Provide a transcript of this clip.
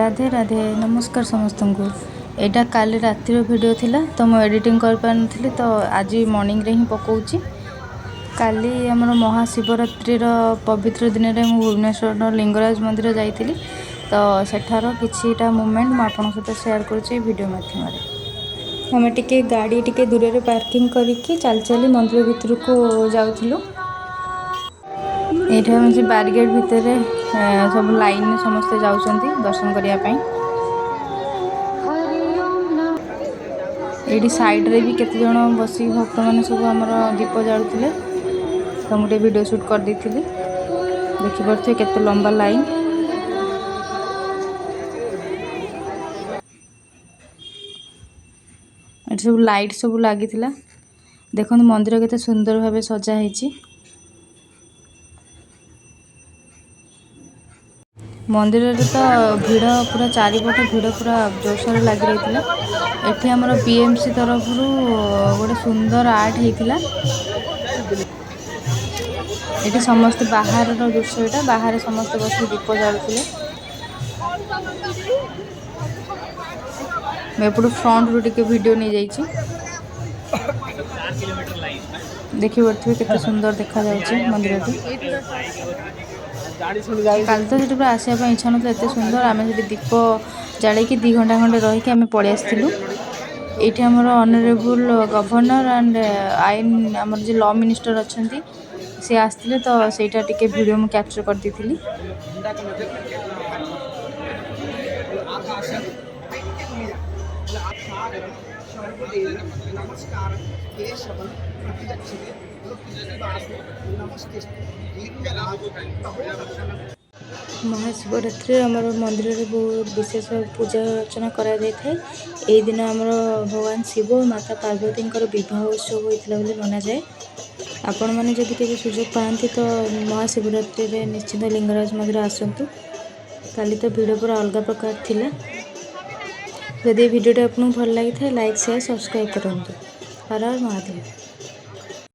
राधे राधे नमस्कार समस्त को। यहाँ काली रातिर वीडियो थिला तो मु एडिटिंग कर पार नथली तो आज मॉर्निंग रे ही पकाउची। काली हमर महाशिवरात्रि पवित्र दिन में मु भुवनेश्वर लिंगराज मंदिर जाइली तो सेठार किछिटा मोमेंट मु आपन सहित शेयर करूची वीडियो माध्यम रे। हमें टिके गाड़ी टिके दूर रे पार्किंग करके चल चली मंदिर भीतर को जाउथिलु। एठा हम बारगेट भितर सब लाइन समस्ते जाउछंती दर्शन करिया पई। एडी साइड रे भी केते जण बसी भक्त माने सब हमर दीप जाळुथिले तो मुटे वीडियो शूट कर देथिली। देखि परथे केते लंबा लाइन। एठ सब लाइट सब लागिथिला। देखन मंदिर केते सुंदर भाबे सजा हेची। मंदिर रे तो भीड़ पूरा चारिपटे भीड़ पूरा जोरसोर लगी रही है। एठी हमर बीएमसी तरफ गोटे सुंदर आर्ट हेतिला। एठी समस्त बाहर दृश्य एटा बाहर समस्त बसी दीप जाळुथिले। मैं एपटू फ्रंट रू टिके वीडियो नहीं जाइछि। देखि बरथिबे केते सुंदर देखा जाउछि मंदिर टी। काल तो से आसापी इच्छा ना एत सुंदर आम दीप जाड़ी 2 घंटा खंडे रहीकि आम पलि आसलु। ये आमर ऑनरेबल गवर्नर एंड आईन आमर जो लॉ मिनिस्टर अच्छा सी आसते तो सहीटा टिके वीडियो मु कैप्चर कर देथिली। महाशिवरात्रि आमर मंदिर में बहुत विशेष पूजा अर्चना करा जाय थाए। एई दिन आमर भगवान शिव और माता पार्वती विवाह उत्सव होता मना जाए। आपण मैंने जदि केबे सुजोग पाती तो महाशिवरात्रि रे निश्चित लिंगराज मंदिर आसतु। काली तो वीडियो पूरा अलग प्रकार थिला। जदि वीडियो आपको भल लगी था लाइक शेयर सब्सक्राइब करंतु। हर हर महादेव।